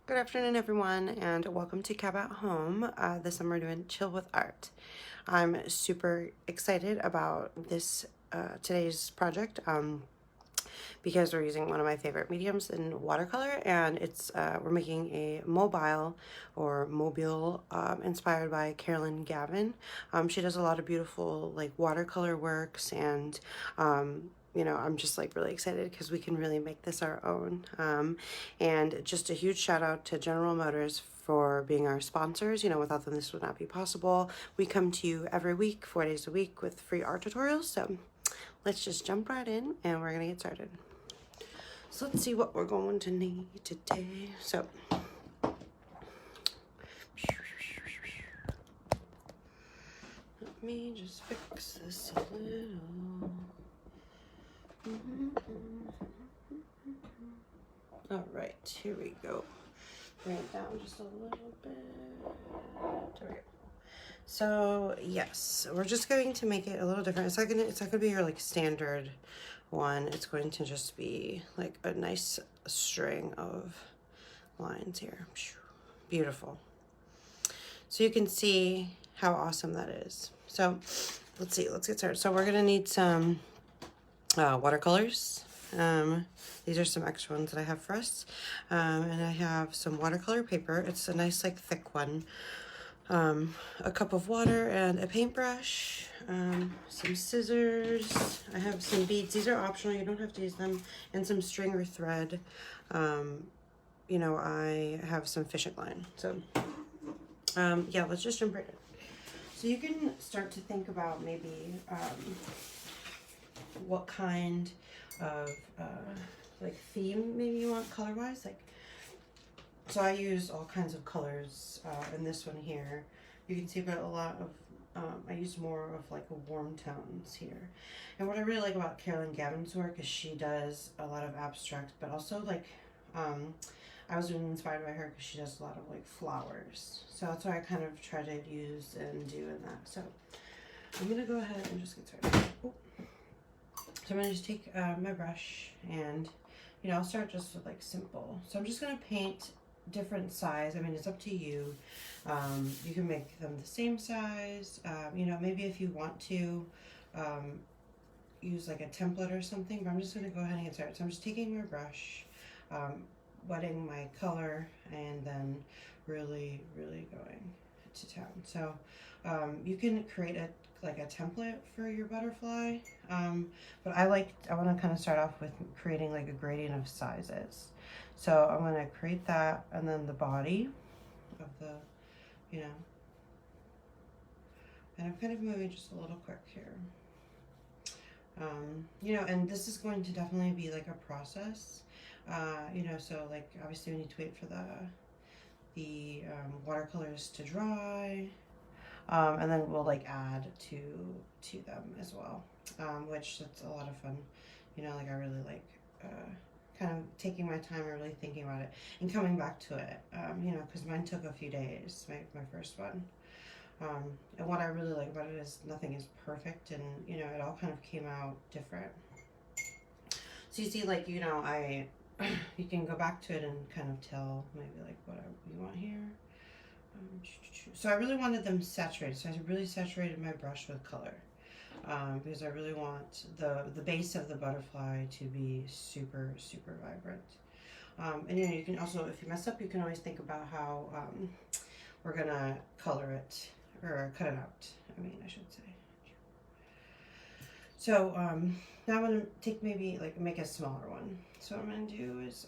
Good afternoon, everyone, and welcome to Cab at Home. This summer, we're doing Chill with Art. I'm super excited about this today's project because we're using one of my favorite mediums in watercolor, and it's we're making a mobile inspired by Carolyn Gavin. She does a lot of beautiful like watercolor works, and you know, I'm just like really excited because we can really make this our own. And just a huge shout out to General Motors for being our sponsors. You know, without them, this would not be possible. We come to you every week, 4 days a week, with free art tutorials. So let's just jump right in and we're gonna get started. So let's see what we're going to need today. So let me just fix this a little. All right, here we go. Bring it down just a little bit. There we go. So yes, we're just going to make it a little different. It's not gonna be your like standard one. It's going to just be like a nice string of lines here. Beautiful. So you can see how awesome that is. So let's see, let's get started. So we're gonna need some watercolors. These are some extra ones that I have for us. And I have some watercolor paper. It's a nice like thick one. A cup of water and a paintbrush, some scissors. I have some beads. These are optional. You don't have to use them. And some string or thread. You know, I have some fishing line. So, yeah, let's just jump right in. So you can start to think about maybe what kind of like theme maybe you want color-wise. Like, so I use all kinds of colors in this one here. You can see but a lot of, I use more of like warm tones here. And what I really like about Carolyn Gavin's work is she does a lot of abstract, but also like, I was really inspired by her because she does a lot of like flowers. So that's why I kind of try to use and do in that. So I'm gonna go ahead and just get started. Oh. So I'm gonna just take my brush and, you know, I'll start just with like simple. So I'm just gonna paint different size. I mean, it's up to you. You can make them the same size. You know, maybe if you want to use like a template or something, but I'm just gonna go ahead and get started. So I'm just taking my brush, wetting my color, and then really going to town. So you can create like a template for your butterfly, but I want to kind of start off with creating like a gradient of sizes. So I'm going to create that, and then the body of the, you know, and I'm kind of moving just a little quick here. You know, and this is going to definitely be like a process. You know, so like obviously we need to wait for the watercolors to dry, and then we'll like add to them as well, which that's a lot of fun. You know, like I really like kind of taking my time and really thinking about it and coming back to it. You know, because mine took a few days, my first one. And what I really like about it is nothing is perfect, and you know, it all kind of came out different. So you see, like, you know, you can go back to it and kind of tell maybe like what you want here. So I really wanted them saturated, so I really saturated my brush with color, because I really want the base of the butterfly to be super vibrant. And you know, you can also, if you mess up, you can always think about how we're gonna color it or cut it out. I mean, I should say. So now I'm gonna take maybe like make a smaller one. So what I'm gonna do is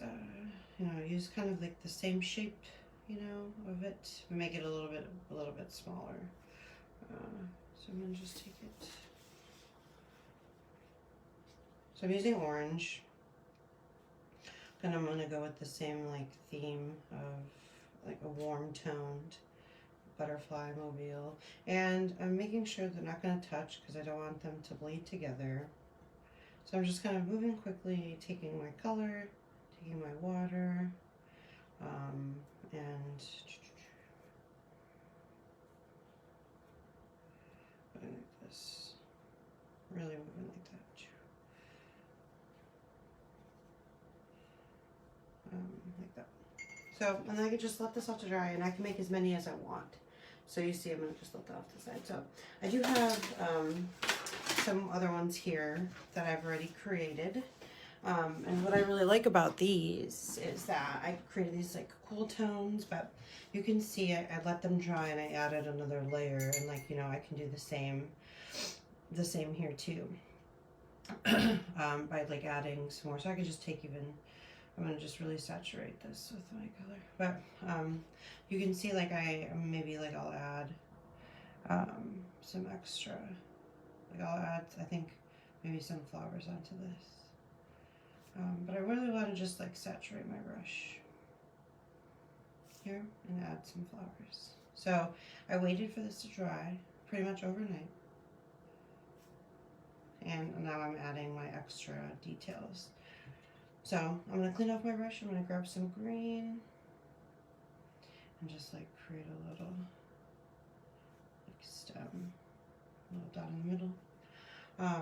you know, use kind of like the same shape, you know, of it, make it a little bit smaller. So I'm gonna just take it. So I'm using orange, and I'm gonna go with the same like theme of like a warm toned butterfly mobile, and I'm making sure they're not going to touch because I don't want them to bleed together. So I'm just kind of moving quickly, taking my color, taking my water, and putting like this, really moving like that. Like that. So, and then I can just let this off to dry, and I can make as many as I want. So you see, I'm going to just let that off to the side. So I do have some other ones here that I've already created. And what I really like about these is that I created these like cool tones, but you can see I let them dry and I added another layer, and like, you know, I can do the same here too. By like adding some more. So I could just take even, I'm going to just really saturate this with my color. But you can see like I'll add some extra. Like I'll add, I think, maybe some flowers onto this. But I really want to just like saturate my brush here and add some flowers. So I waited for this to dry pretty much overnight. And now I'm adding my extra details. So I'm going to clean off my brush. I'm going to grab some green and just like create a little like stem, a little dot in the middle.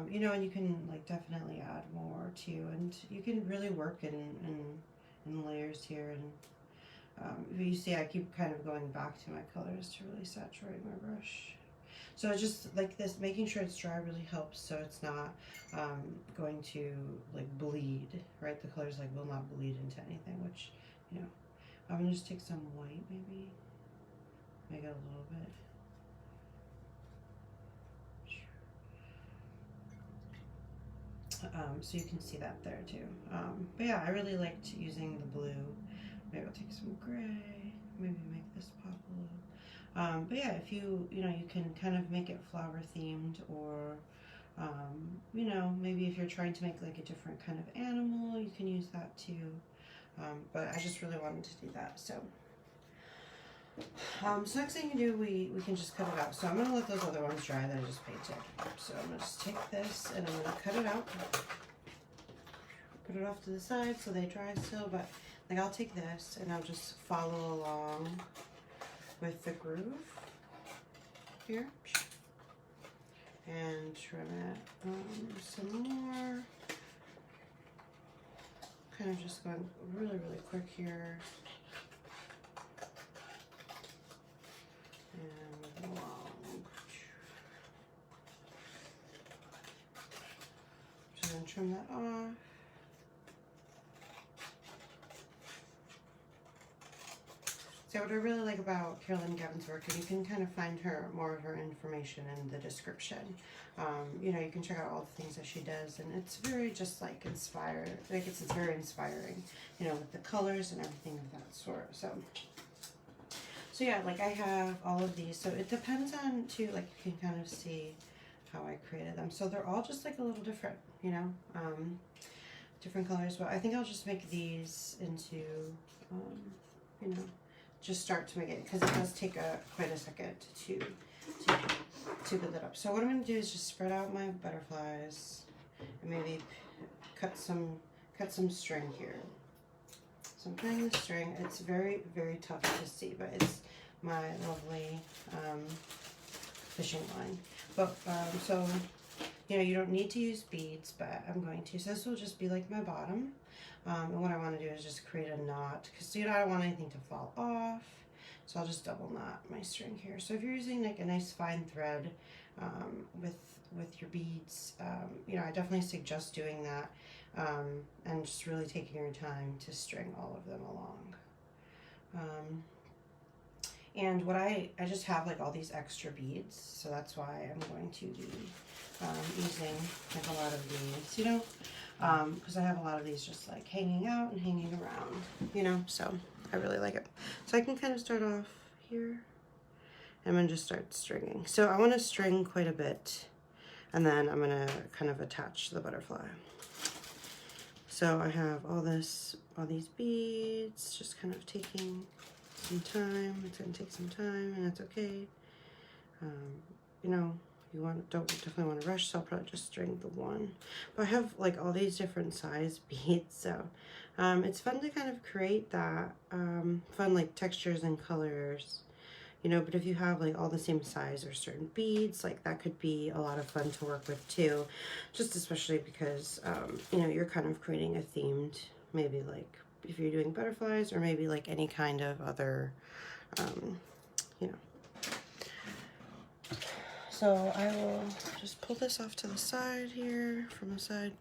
You know, and you can like definitely add more too, and you can really work in layers here. And you see I keep kind of going back to my colors to really saturate my brush. So it's just like this, making sure it's dry really helps, so it's not going to like bleed, right? The colors like will not bleed into anything, which, you know, I'm gonna just take some white, maybe make it a little bit. So you can see that there too. But yeah, I really liked using the blue. Maybe I'll take some gray, maybe make this pop a little. But yeah, if you know, you can kind of make it flower themed, or you know, maybe if you're trying to make like a different kind of animal, you can use that too. But I just really wanted to do that. So so next thing you do, we can just cut it out. So I'm gonna let those other ones dry that I just painted. So I'm gonna just take this and I'm gonna cut it out, put it off to the side so they dry still. But like I'll take this and I'll just follow along with the groove here and trim it some more. Kind of just going really quick here. And along. Just gonna trim that off. So what I really like about Carolyn and Gavin's work, and you can kind of find more of her information in the description. You know, you can check out all the things that she does, and it's very just like inspired. Like it's very inspiring, you know, with the colors and everything of that sort. So yeah, like I have all of these. So it depends on too, like you can kind of see how I created them. So they're all just like a little different, you know, different colors. But I think I'll just make these into, you know, just start to make it, because it does take quite a second to build it up. So what I'm going to do is just spread out my butterflies and maybe cut some string here. So I'm cutting the string. It's very tough to see, but it's my lovely fishing line. But so you know, you don't need to use beads, but I'm going to. So this will just be like my bottom. And what I want to do is just create a knot, because you know, I don't want anything to fall off. So I'll just double knot my string here. So if you're using like a nice fine thread with your beads, you know, I definitely suggest doing that, and just really taking your time to string all of them along. And what I just have like all these extra beads, so that's why I'm going to be using like a lot of these, you know, because I have a lot of these just like hanging out and hanging around, you know, so I really like it. So I can kind of start off here. I'm going to just start stringing. So I want to string quite a bit, and then I'm going to kind of attach the butterfly. So I have all these beads, just kind of taking some time. It's going to take some time, and that's okay. You know, you definitely want to rush, so I'll probably just string the one. But I have like all these different size beads, so it's fun to kind of create that fun like textures and colors, you know. But if you have like all the same size or certain beads, like that could be a lot of fun to work with too, just especially because you know, you're kind of creating a themed, maybe like, if you're doing butterflies or maybe like any kind of other, you know. So I will just pull this off to the side here, from the side.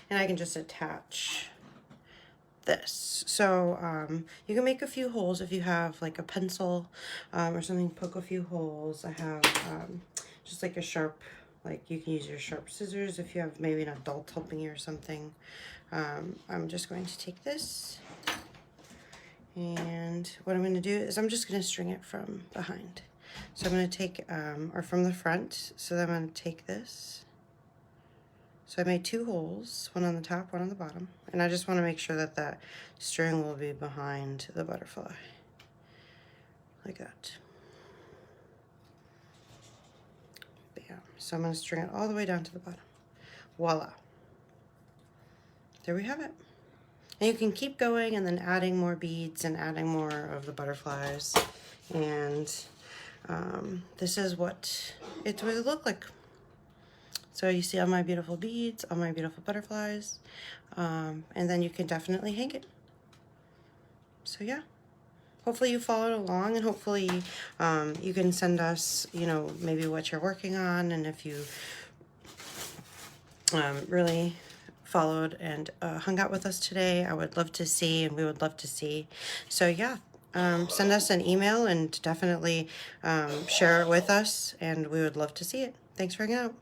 And I can just attach this. So you can make a few holes if you have like a pencil or something, poke a few holes. I have just like a sharp, like you can use your sharp scissors if you have maybe an adult helping you or something. I'm just going to take this, and what I'm going to do is I'm just going to string it from behind. So I'm going to take, or from the front, so then I'm going to take this. So I made 2 holes, one on the top, one on the bottom. And I just want to make sure that that string will be behind the butterfly. Like that. Bam. So I'm going to string it all the way down to the bottom. Voila. There we have it. And you can keep going and then adding more beads and adding more of the butterflies. And this is what it would look like. So you see all my beautiful beads, all my beautiful butterflies, and then you can definitely hang it. So yeah, hopefully you followed along, and hopefully you can send us, you know, maybe what you're working on, and if you really followed and hung out with us today, I would love to see, and we would love to see. So yeah, send us an email and definitely share it with us, and we would love to see it. Thanks for hanging out.